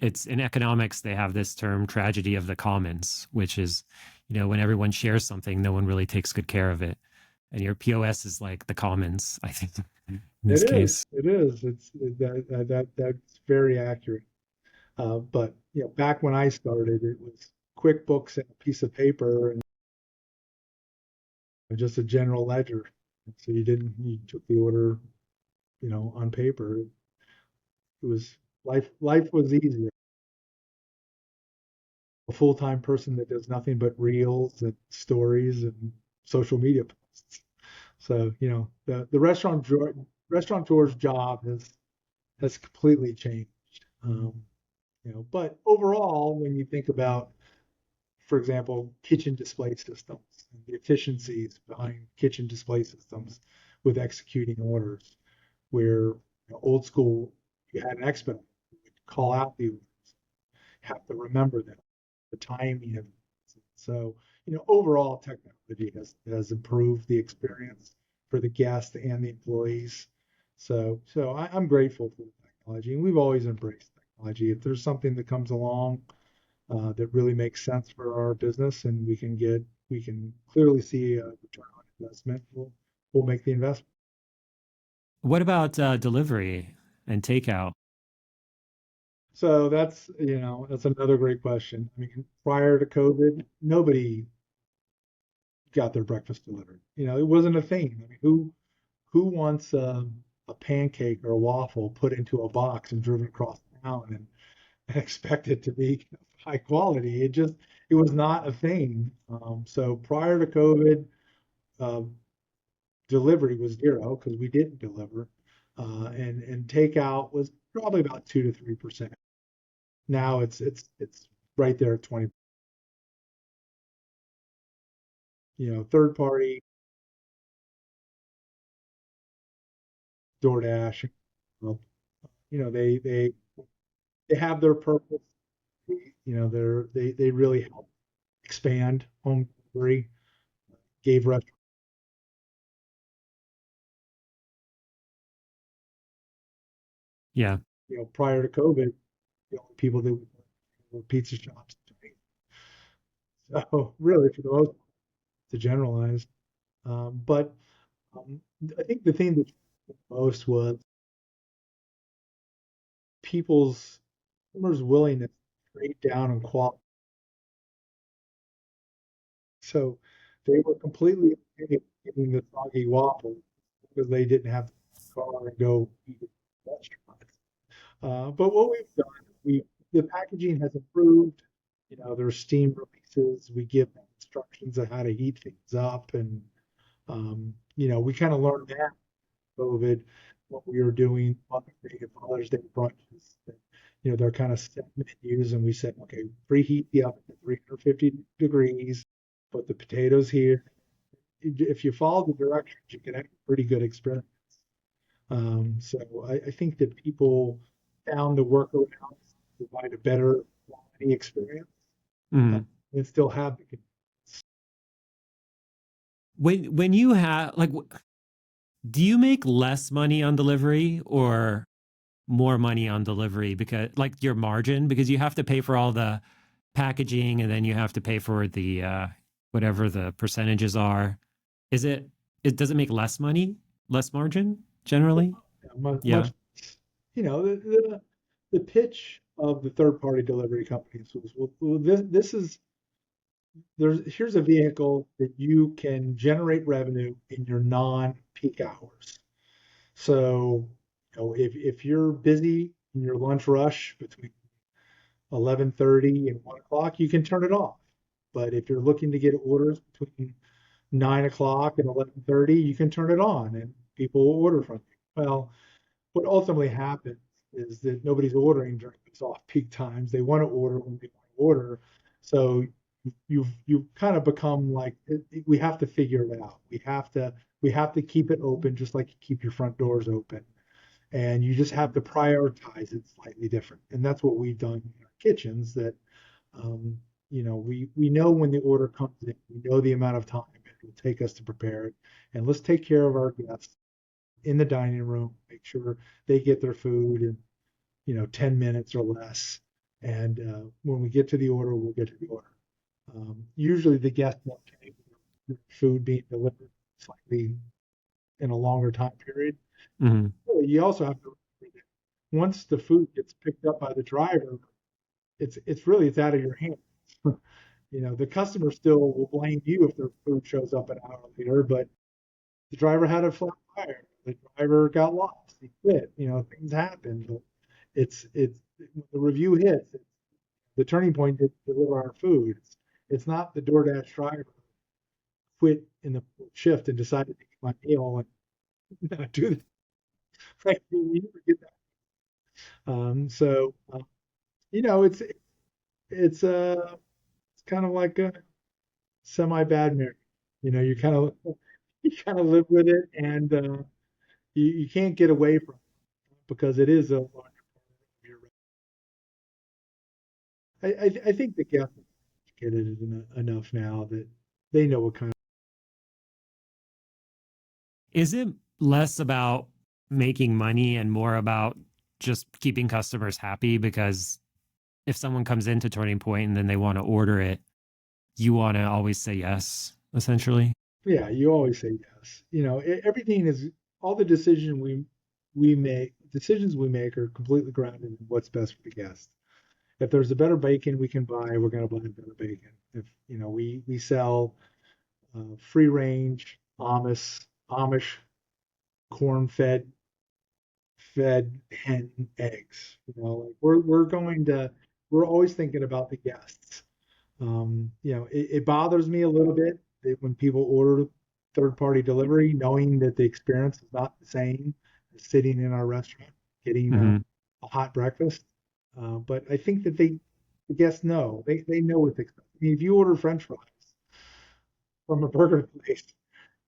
it's in economics, they have this term tragedy of the commons, which is, when everyone shares something, no one really takes good care of it. And your POS is like the commons, I think, in It this is. case. It is. That's very accurate. But back when I started, it was QuickBooks and a piece of paper and just a general ledger. So you took the order, on paper. It was life was easier. A full-time person that does nothing but reels and stories and social media posts. So, the restaurateur's job has completely changed. But overall, when you think about, for example, kitchen display systems and the efficiencies behind kitchen display systems with executing orders, where old school, you had an expert who would call out the orders, have to remember them, the timing of it. So, overall technology has improved the experience for the guests and the employees. So I'm grateful for the technology, and we've always embraced technology. If there's something that comes along that really makes sense for our business and we can clearly see a return on investment, we'll make the investment. What about delivery and takeout? So that's another great question. I mean, prior to COVID, nobody got their breakfast delivered. It wasn't a thing. I mean, who wants a pancake or a waffle put into a box and driven across town and and expect it to be high quality. It was not a thing. So prior to COVID, uh, delivery was zero because we didn't deliver, and takeout was probably about 2 to 3%. Now it's right there at 20. Third party, DoorDash, well, they have their purpose. They really help expand home delivery. Gave restaurants, Yeah. prior to COVID, the only people that were pizza shops. So really, for the most, to generalize, but um, I think the thing that most was people's customers' willingness to trade down in quality. So they were completely okay with getting the soggy waffle because they didn't have to car and go eat at restaurants. But what we've done, the packaging has improved. There's steam releases. We give them instructions on how to heat things up, and we kind of learned that COVID, what we were doing Mother's Day and Father's Day brunches. They're kind of set menus, and we said, okay, preheat the oven to 350 degrees, put the potatoes here. If you follow the directions, you can have a pretty good experience. So I think that people found the workarounds to provide a better quality experience, uh, Mhm. and still have the When you have like, do you make less money on delivery or more money on delivery because like your margin because you have to pay for all the packaging and then you have to pay for the whatever the percentages are. Is it does it make less money, less margin generally? much, Yeah. much the pitch of the third party delivery companies was, well, this is here's a vehicle that you can generate revenue in your non-peak hours. So, if you're busy in your lunch rush between 11:30 and 1 o'clock, you can turn it off. But if you're looking to get orders between 9 o'clock and 11:30, you can turn it on and people will order from you. Well, what ultimately happens is that nobody's ordering during these off-peak times. They want to order when they want to order. So you've kind of become like we have to figure it out. We have to keep it open just like you keep your front doors open, and you just have to prioritize it slightly different. And that's what we've done in our kitchens. That um, we know when the order comes in, we know the amount of time it will take us to prepare it, and let's take care of our guests in the dining room, make sure they get their food in 10 minutes or less. And when we get to the order, we'll get to the order. Usually the guests won't take the food being delivered slightly in a longer time period. Hmm. Really, you also have to remember that once the food gets picked up by the driver, it's out of your hands. The customer still will blame you if their food shows up an hour later, but the driver had a flat tire. The driver got lost. He quit. Things happen, but it's when the review hits. It's the turning point to deliver our food. It's not the DoorDash driver quit in the shift and decided to eat my meal and not do that. Right? You never get that. So it's kind of like a semi bad marriage. You kind of you kind of live with it, and you can't get away from it because it is a large part of your. I think the guests are educated enough now that they know what kind of. Is it less about making money and more about just keeping customers happy because if someone comes into Turning Point and then they want to order it, you want to always say yes, essentially? Yeah, you always say yes. Everything is all the decisions we make are completely grounded in what's best for the guest. If there's a better bacon we can buy, we're going to buy better bacon. If we sell free range Amish corn fed fed hen eggs. Like we're always thinking about the guests. It bothers me a little bit that when people order third-party delivery, knowing that the experience is not the same as sitting in our restaurant getting Hmm. a hot breakfast. But I think that the guests know. They know what to expect. I mean, if you order French fries from a burger place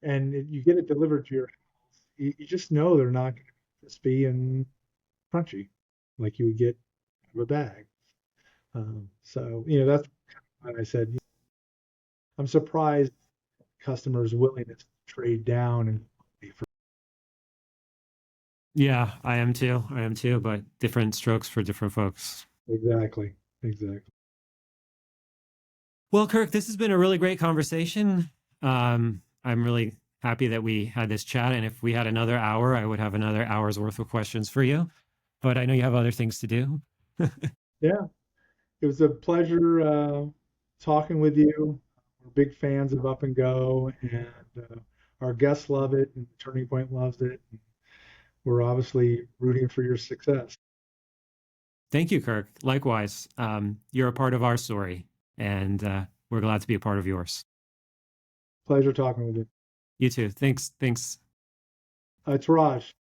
and you get it delivered to your house, you just know they're not going to be crispy and crunchy like you would get out of a bag. So that's why I said I'm surprised customers' willingness to trade down and for Yeah, I am too. I am too, but different strokes for different folks. exactly. Well, Kirk, this has been a really great conversation. I'm really happy that we had this chat. And if we had another hour, I would have another hour's worth of questions for you. But I know you have other things to do. Yeah, it was a pleasure talking with you. We're big fans of Up and Go, and our guests love it, and Turning Point loves it. We're obviously rooting for your success. Thank you, Kirk. Likewise, you're a part of our story, and we're glad to be a part of yours. Pleasure talking with you. You too. Thanks. Thanks. It's Raj.